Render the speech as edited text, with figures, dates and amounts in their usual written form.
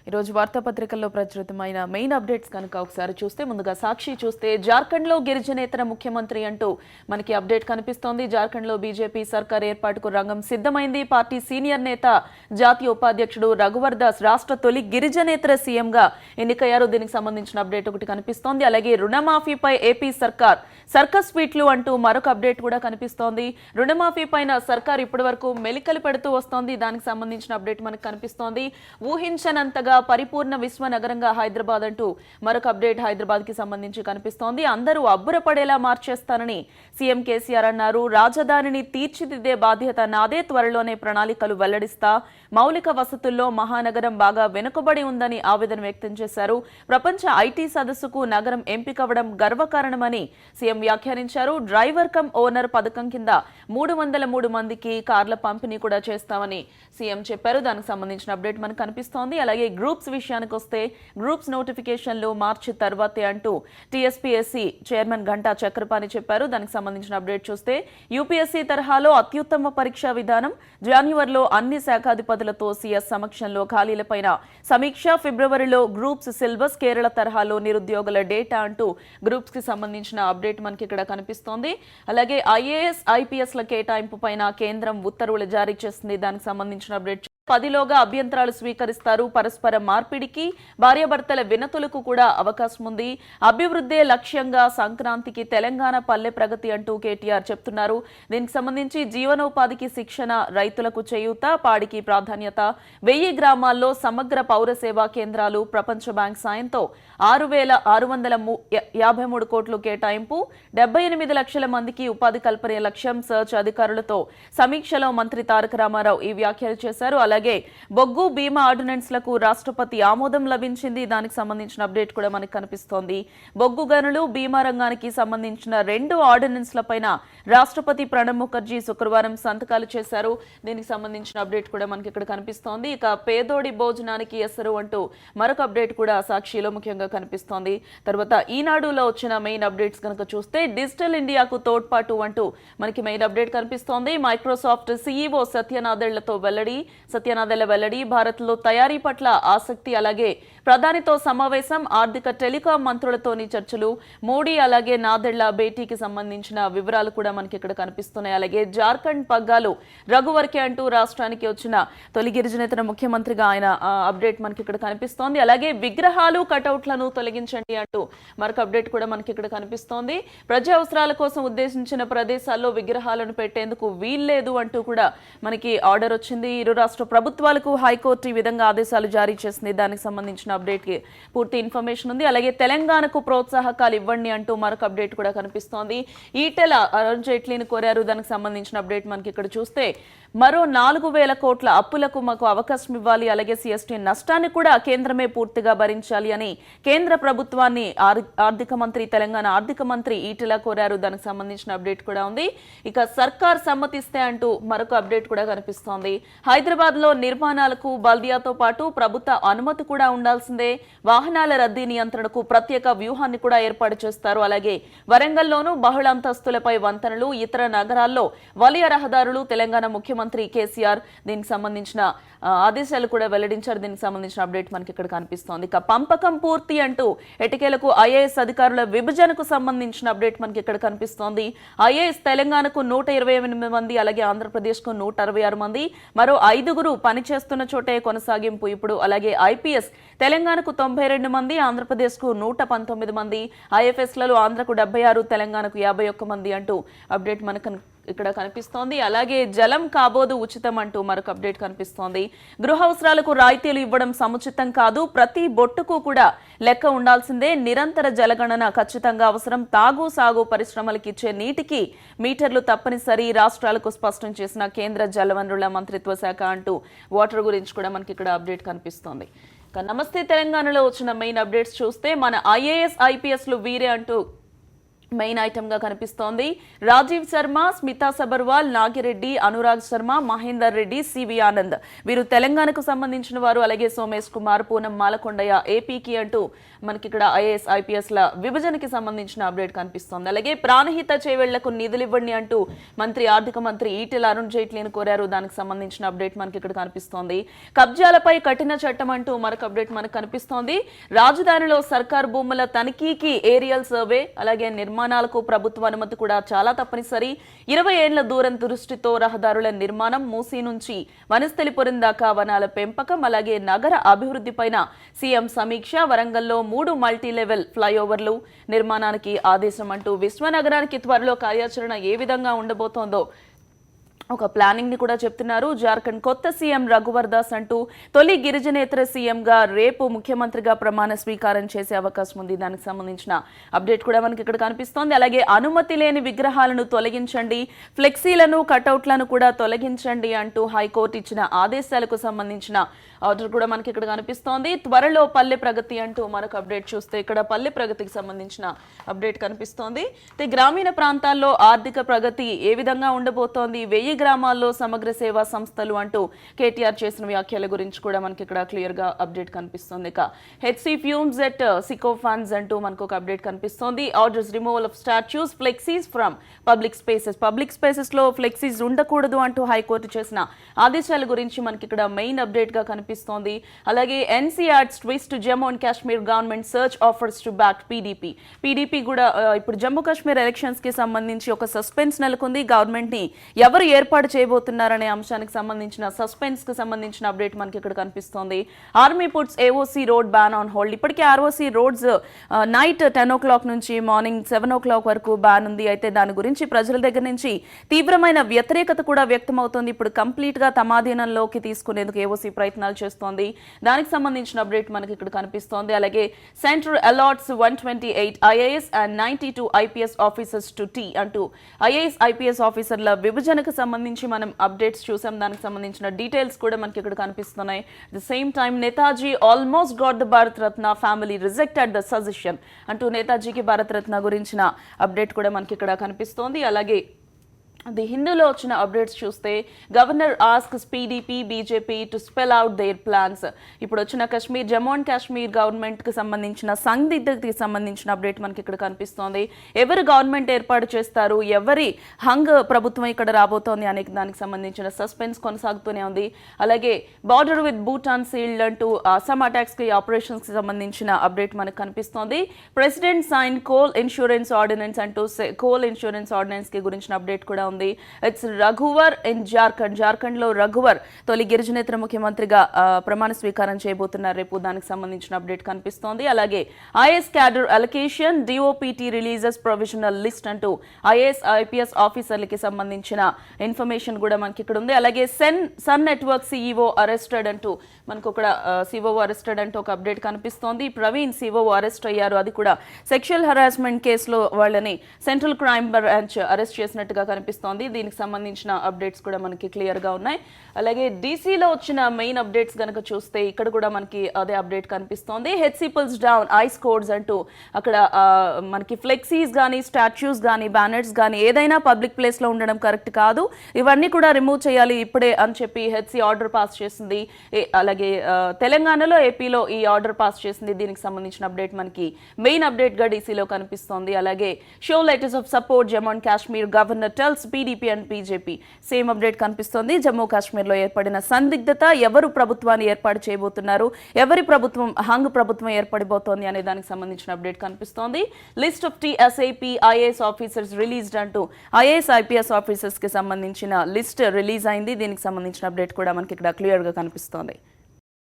ఈరోజు వార్తాపత్రికల్లో ప్రచురితమైన main updates కనుక ఒకసారి చూస్తే ముందుగా సాక్షి చూస్తే జార్ఖండ్లో గిరిజనేతర ముఖ్యమంత్రి అంటూ మనకి అప్డేట్ కనిపిస్తోంది. జార్ఖండ్లో బీజేపీ సర్కార్ ఏర్పాటుకు రంగం సిద్ధమైంది. పార్టీ సీనియర్ నేత జాతీయ ఉపాధ్యక్షుడు రఘువర్ దాస్ రాష్ట్ర తొలి గిరిజనేతర సీఎంగా ఎన్నికయ్యారు. దీనికి సంబంధించిన అప్డేట్ ఒకటి కనిపిస్తోంది. అలాగే రుణమాఫీపై ఏపీ సర్కార్ సర్కస్ ట్వీట్లు అంటూ మరొక అప్డేట్ కూడా కనిపిస్తోంది. రుణమాఫీ పైన సర్కార్ ఇప్పటి వరకు మెలికలు పెడుతూ వస్తోంది. దానికి సంబంధించిన అప్డేట్ మనకు కనిపిస్తోంది. ఊహించనంతగా పరిపూర్ణ విశ్వ నగరంగా హైదరాబాద్ అంటూ మరొక అప్డేట్ హైదరాబాద్ కి సంబంధించి కనిపిస్తోంది. అందరూ అబ్బురపడేలా మార్చేస్తానని సీఎం కేసీఆర్ అన్నారు. రాజధానిని తీర్చిదిద్దే బాధ్యత నాదే, త్వరలోనే ప్రణాళికలు వెల్లడిస్తా. మౌలిక వసతుల్లో మహానగరం బాగా వెనుకబడి ఉందని ఆవేదన వ్యక్తం చేశారు. ప్రపంచ ఐటీ సదస్సుకు నగరం ఎంపికవడం గర్వకారణమని సీఎం వ్యాఖ్యానించారు. డ్రైవర్ కమ్ ఓనర్ పథకం కింద 303 మందికి కార్ల పంపిణీ కూడా చేస్తామని సీఎం చెప్పారు. దానికి సంబంధించిన అప్డేట్ మనకు కనిపిస్తోంది. అలాగే గ్రూప్స్ విషయానికి వస్తే గ్రూప్స్ నోటిఫికేషన్లు మార్చి తర్వాతే అంటూ టీఎస్పీఎస్సీ చైర్మన్ గంటా చక్రపాణి చెప్పారు. దానికి సంబంధించిన అప్డేట్ చూస్తే యూపీఎస్సీ తరహాలో అత్యుత్తమ పరీక్షా విధానం, జనవరిలో అన్ని శాఖాధిపతులతో సీఎస్ సమక్షంలో ఖాళీలపైన సమీక్ష, ఫిబ్రవరిలో గ్రూప్స్ సిలబస్, కేరళ తరహాలో నిరుద్యోగుల డేటా అంటూ గ్రూప్స్ కి సంబంధించిన అప్డేట్ మనకి ఇక్కడ కనిపిస్తోంది. అలాగే ఐఏఎస్ ఐపీఎస్ల కేటాయింపు పైన కేంద్రం ఉత్తర్వులు జారీ చేస్తుంది. దానికి సంబంధించిన అప్డేట్ 10లోగా అభ్యంతరాలు స్వీకరిస్తారు. పరస్పర మార్పిడికి, భార్యాభర్తల వినతులకు కూడా అవకాశం ఉంది. అభివృద్ధే లక్ష్యంగా సంక్రాంతికి తెలంగాణ పల్లె ప్రగతి అంటూ కేటీఆర్ చెప్తున్నారు. దీనికి సంబంధించి జీవనోపాధికి శిక్షణ, రైతులకు చేయూత, పాడికి ప్రాధాన్యత, 1000 గ్రామాల్లో సమగ్ర పౌర సేవా కేంద్రాలు, ప్రపంచ బ్యాంక్ సాయంతో 6,653 కోట్లు కేటాయింపు, 78 లక్షల మందికి ఉపాధి కల్పనే లక్ష్యం. సర్చ్ అధికారులతో సమీక్షలో మంత్రి తారక రామారావు ఈ వ్యాఖ్యలు చేశారు. అలాగే బొగ్గు బీమా ఆర్డినెన్స్లకు రాష్ట్రపతి ఆమోదం లభించింది. దానికి సంబంధించిన అప్డేట్ కూడా మనకు కనిపిస్తోంది. బొగ్గు గనులు, బీమా రంగానికి సంబంధించిన 2 ఆర్డినెన్స్లపైన రాష్ట్రపతి ప్రణబ్ ముఖర్జీ శుక్రవారం సంతకాలు చేశారు. దీనికి సంబంధించిన అప్డేట్ కూడా మనకి ఇక్కడ కనిపిస్తోంది. ఇక పేదోడి భోజనానికి ఎసరు అంటూ మరొక అప్డేట్ కూడా సాక్షిలో ముఖ్యంగా కనిపిస్తోంది. తర్వాత ఈనాడులో వచ్చిన మెయిన్ అప్డేట్స్ కనుక చూస్తే డిజిటల్ ఇండియాకు తోడ్పాటు అంటూ మనకి మెయిన్ అప్డేట్ కనిపిస్తోంది. మైక్రోసాఫ్ట్ సీఈఓ సత్యనాదెళ్ల వెల్లడి, భారత్లో తయారీ పట్ల ఆసక్తి, అలాగే ప్రధానితో సమావేశం, ఆర్థిక టెలికాం మంత్రులతోని చర్చలు, మోడీ అలాగే నాదెళ్ల భేటీకి సంబంధించిన వివరాలు కూడా మనకి ఇక్కడ కనిపిస్తున్నాయి. అలాగే జార్ఖండ్ పగ్గాలు రఘువర్కే అంటూ రాష్ట్రానికి వచ్చిన తొలి గిరిజనేతర ముఖ్యమంత్రిగా ఆయన అప్డేట్ మనకి ఇక్కడ కనిపిస్తోంది. అలాగే విగ్రహాలు, కటౌట్లను తొలగించండి అంటూ మరొక అప్డేట్ కూడా మనకి ఇక్కడ కనిపిస్తోంది. ప్రజా అవసరాల కోసం ఉద్దేశించిన ప్రదేశాల్లో విగ్రహాలను పెట్టేందుకు వీల్లేదు అంటూ కూడా మనకి ఆర్డర్ వచ్చింది. ఇరు రాష్ట్ర ప్రభుత్వాలకు హైకోర్టు ఈ విధంగా ఆదేశాలు జారీ చేసింది. దానికి సంబంధించిన అప్డేట్ కి పూర్తి ఇన్ఫర్మేషన్ ఉంది. అలాగే తెలంగాణకు ప్రోత్సాహకాలు ఇవ్వండి అంటూ మరొక అప్డేట్ కూడా కనిపిస్తోంది. ఈటెల అరుణ్ జైట్లీని కోరారు. దానికి సంబంధించిన అప్డేట్ మనకి ఇక్కడ చూస్తే మరో 4,000 కోట్ల అప్పులకు మాకు అవకాశం ఇవ్వాలి, అలాగే సిఎస్టీ నష్టాన్ని కూడా కేంద్రమే పూర్తిగా భరించాలి అని కేంద్ర ప్రభుత్వాన్ని తెలంగాణ ఆర్థిక మంత్రి ఈటెల కోరారు. దానికి సంబంధించిన అప్డేట్ కూడా ఉంది. ఇక సర్కార్ సమ్మతిస్తే అంటూ మరొక అప్డేట్ కూడా కనిపిస్తోంది. హైదరాబాద్ లో నిర్మాణాలకు బల్దియాతో పాటు ప్రభుత్వ అనుమతి కూడా ఉండాల్సిందే. వాహనాల రద్దీ నియంత్రణకు ప్రత్యేక వ్యూహాన్ని కూడా ఏర్పాటు చేస్తారు. అలాగే వరంగల్లోనూ బహుళ అంతస్తులపై వంతెనలు, ఇతర నగరాల్లో వలయ రహదారులు తెలంగాణ ముఖ్యమంత్రి కేసీఆర్ దీనికి సంబంధించిన ఆదేశాలు కూడా వెల్లడించారు. దీనికి సంబంధించిన అప్డేట్ మనకి ఇక్కడ కనిపిస్తోంది. ఇక పంపకం పూర్తి అంటూ ఎటికేలకు ఐఏఎస్ అధికారుల విభజనకు సంబంధించిన అప్డేట్ మనకి ఇక్కడ కనిపిస్తోంది. ఐఏఎస్ తెలంగాణకు 128 మంది, అలాగే ఆంధ్రప్రదేశ్ కు 166 మంది, మరో 5 పనిచేస్తున్న చోటే కొనసాగింపు ఇప్పుడు. అలాగే ఐపీఎస్ తెలంగాణకు 92 మంది, ఆంధ్రప్రదేశ్ కు 119 మంది, ఐఎఫ్ఎస్లలో ఆంధ్రకు 76, తెలంగాణకు 51 మంది అంటూ అప్డేట్ మనకు ఇక్కడ కనిపిస్తోంది. అలాగే జలం కాబోదు ఉచితం అంటూ మరొక అప్డేట్ కనిపిస్తోంది. గృహ అవసరాలకు రాయితీలు ఇవ్వడం సముచితం కాదు, ప్రతి బొట్టుకు కూడా లెక్క ఉండాల్సిందే. నిరంతర జలగణన ఖచ్చితంగా అవసరం. తాగు సాగు పరిశ్రమలకు ఇచ్చే నీటికి మీటర్లు తప్పనిసరి, రాష్ట్రాలకు స్పష్టం చేసిన కేంద్ర జలవనరుల మంత్రిత్వ శాఖ అంటూ వాటర్ గురించి కూడా మనకి ఇక్కడ అప్డేట్ కనిపిస్తోంది. నమస్తే తెలంగాణలో వచ్చిన మెయిన్ అప్డేట్స్ చూస్తే మన ఐఏఎస్ ఐపీఎస్లు వీరే అంటూ మెయిన్ ఐటమ్ గా కనిపిస్తోంది. రాజీవ్ శర్మ, స్మితా సబర్వాల్, నాగిరెడ్డి, అనురాగ్ శర్మ, మహేందర్ రెడ్డి, సివి ఆనంద్ వీరు తెలంగాణకు సంబంధించిన వారు. అలాగే సోమేష్ కుమార్, పూనం మాలకొండయ్య ఏపీకి అంటూ మనకి ఇక్కడ ఐఏఎస్ ఐపీఎస్ ల విభజనకి సంబంధించిన అప్డేట్ కనిపిస్తోంది. అలాగే ప్రాణహిత చేవేళ్లకు నిధులివ్వండి అంటూ ఆర్థిక మంత్రి ఈటెల అరుణ్ జైట్లీని కోరారు. దానికి సంబంధించిన అప్డేట్ మనకి ఇక్కడ కనిపిస్తోంది. కబ్జాలపై కఠిన చట్టం అంటూ మరొక అప్డేట్ మనకు కనిపిస్తోంది. రాజధానిలో సర్కార్ భూముల తనిఖీకి ఏరియల్ సర్వే అలాగే నిర్మాణాలకు ప్రభుత్వ అనుమతి కూడా చాలా తప్పనిసరి. 20 ఏళ్ల దూరం దృష్టితో రహదారుల నిర్మాణం, మూసీ నుంచి వనస్థలిపురం దాకా వనాల పెంపకం అలాగే నగర అభివృద్ధిపైన సీఎం సమీక్ష. వరంగల్లో 3 మల్టీ లెవెల్ ఫ్లైఓవర్లు నిర్మాణానికి ఆదేశం అంటూ విశ్వనగరానికి త్వరలో కార్యాచరణ ఏ విధంగా ఉండబోతోందో ఒక ప్లానింగ్ ని కూడా చెప్తున్నారు. జార్ఖండ్ కొత్త సీఎం రఘువర్ దాస్ అంటూ తొలి గిరిజనేతర సీఎంగా రేపు ముఖ్యమంత్రిగా ప్రమాణ స్వీకారం చేసే అవకాశం ఉంది. దానికి సంబంధించిన అప్డేట్ కూడా మనకి ఇక్కడ కనిపిస్తోంది. అలాగే అనుమతి లేని విగ్రహాలను తొలగించండి, ఫ్లెక్సీలను కటౌట్లను కూడా తొలగించండి అంటూ హైకోర్టు ఇచ్చిన ఆదేశాలకు సంబంధించిన ఆర్డర్ కూడా మనకి ఇక్కడ కనిపిస్తోంది. త్వరలో పల్లె ప్రగతి అంటూ మరొక అప్డేట్ చూస్తే ఇక్కడ పల్లె ప్రగతికి సంబంధించిన అప్డేట్ కనిపిస్తోంది. గ్రామీణ ప్రాంతాల్లో ఆర్థిక ప్రగతి ఏ విధంగా ఉండబోతోంది, 1000 గ్రామాల్లో సమగ్ర సేవా సంస్థలు అంటూ కేటీఆర్ చేసిన వ్యాఖ్యల గురించి కూడా మనకి ఇక్కడ క్లియర్ గా అప్డేట్ కనిపిస్తుంది. ఇక HC fumes at Sikoa funds అంటూ మనకు ఒక అప్డేట్ కనిపిస్తోంది. Orders removal of statues, flexies from public spaces లో ఫ్లెక్సీస్ ఉండకూడదు అంటూ హైకోర్టు చేసిన ఆదేశాల గురించి మనకి ఇక్కడ మెయిన్ అప్డేట్ గా కనిపిస్తోంది. అలాగే NCR twist, Jammu and Kashmir government search offers to back PDP కూడా ఇప్పుడు జమ్మూ కాశ్మీర్ ఎలక్షన్స్ కి సంబంధించి ఒక సస్పెన్స్ నెలకొంది. గవర్నమెంట్ ని ఎవరు ఏర్పాటు చేయబోతున్నారనే అంశానికి సంబంధించిన సస్పెన్స్ కి సంబంధించిన అప్డేట్ మనకి ఇక్కడ కనిపిస్తోంది. Army puts AOC road ban on hold. ఇప్పటికే ఆర్ఓసీ రోడ్స్ నైట్ 10 o'clock నుంచి మార్నింగ్ 7 o'clock వరకు బ్యాన్ ఉంది. అయితే దాని గురించి ప్రజల దగ్గర నుంచి తీవ్రమైన వ్యతిరేకత కూడా వ్యక్తమవుతోంది. ఇప్పుడు కంప్లీట్ గా తమాధీనంలోకి తీసుకునేందుకు ఏఓసీ ప్రయత్నాలు చేస్తోంది. దానికి సంబంధించిన అప్డేట్ మనకి ఇక్కడ కనిపిస్తోంది. అలాగే centre allots 128 IAS and 92 IPS officers to T అంటూ ఐఏఎస్ ఐపీఎస్ ఆఫీసర్ల విభజనకు సంబంధించి మనం అప్డేట్స్ చూసాం. దానికి సంబంధించిన డీటెయిల్స్ కూడా మనకి ఇక్కడ కనిపిస్తున్నాయి. The same time Netaji almost got the Bharat Ratna, family rejected the suggestion అంటూ నేతాజీకి భారత రత్న గురించిన అప్డేట్ కూడా మనకి ఇక్కడ కనిపిస్తోంది. అలాగే ది హిందూలో వచ్చిన అప్డేట్స్ చూస్తే governor asks PDP BJP to spell out there plans. ఇప్పుడు వచ్చిన జమ్మూ అండ్ కాశ్మీర్ గవర్నమెంట్ కి సంబంధించిన సందిగ్ధతకి సంబంధించిన అప్డేట్ మనకి ఇక్కడ కనిపిస్తోంది. ఎవరు గవర్నమెంట్ ఏర్పాటు చేస్తారు, ఎవరి హంగ్ ప్రభుత్వం ఇక్కడ రాబోతోంది అనే దానికి సంబంధించిన సస్పెన్స్ కొనసాగుతూనే ఉంది. అలాగే బార్డర్ విత్ భూటాన్ సీల్డ్ అంటూ అస్సాం అటాక్స్ కి ఆపరేషన్స్ కి సంబంధించిన అప్డేట్ మనకు కనిపిస్తోంది. President sign coal insurance ordinance అంటూ కోల్ ఇన్సూరెన్స్ ఆర్డినెన్స్ కి గురించిన అప్డేట్ కూడా ఉంది. ఇట్స్ రఘువర్ ఇన్ జార్ఖండ్ లో రఘువర్ తొలి గిరిజనేతర ముఖ్యమంత్రిగా ప్రమాణ స్వీకారం చేయబోతున్నారు రేపు. దానికి సంబంధించిన అప్డేట్ కనిపిస్తోంది. అలాగే IAS cadre allocation, DoPT releases provisional list అంటూ ఐఏఎస్ ఐపీఎస్ ఆఫీసర్లకి సంబంధించిన ఇన్ఫర్మేషన్ కూడా మనకి ఇక్కడ ఉంది. అలాగే సన్ నెట్వర్క్ సిఇఓ అరెస్టెడ్ అంటూ మనకు ఒక సిఓ అరెస్టెడ్ అంటూ ఒక అప్డేట్ కనిపిస్తోంది. ప్రవీణ్ సిఓ అరెస్ట్ అయ్యారు. అది కూడా సెక్షువల్ హరాస్మెంట్ కేసులో వాళ్ళని సెంట్రల్ క్రైమ్ బ్రాంచ్ అరెస్ట్ చేసినట్టుగా కనిపిస్తోంది. దీనికి సంబంధించిన అప్డేట్స్ కూడా మనకి క్లియర్ గా ఉన్నాయి. అలాగే డీసీలో వచ్చిన మెయిన్ అప్డేట్స్ కనుక చూస్తే ఇక్కడ కూడా మనకి అదే అప్డేట్ కనిపిస్తోంది. HC pulls down ice codes అంటూ అక్కడ మనకి ఫ్లెక్సీస్ గానీ, స్టాచ్యూస్ గానీ, బ్యానర్స్ గానీ ఏదైనా పబ్లిక్ ప్లేస్ లో ఉండడం కరెక్ట్ కాదు, ఇవన్నీ కూడా రిమూవ్ చేయాలి ఇప్పుడే అని చెప్పి హెచ్సి ఆర్డర్ పాస్ చేసింది. అలాగే తెలంగాణలో, ఏపీలో ఈ ఆర్డర్ పాస్ చేసింది. దీనికి సంబంధించిన అప్డేట్ మనకి మెయిన్ అప్డేట్ గా డీసీలో కనిపిస్తోంది. అలాగే show letters of support Jammu and Kashmir governor tells PDP and BJP. Same update కనిపిస్తోంది. జమ్మూ కాశ్మీర్లో ఏర్పడిన సందిగ్ధత, ఎవరు ప్రభుత్వాన్ని ఏర్పాటు చేయబోతున్నారు, ఎవరి ప్రభుత్వం హంగ్ ప్రభుత్వం ఏర్పడిపోతోంది అనే దానికి సంబంధించిన అప్డేట్ కనిపిస్తోంది. List of TSIP IAS officers released అంటూ ఐఏఎస్ ఐపీఎస్ ఆఫీసర్స్ కి సంబంధించిన లిస్ట్ రిలీజ్ అయింది. దీనికి సంబంధించిన అప్డేట్ కూడా మనకి ఇక్కడ క్లియర్ గా కనిపిస్తోంది.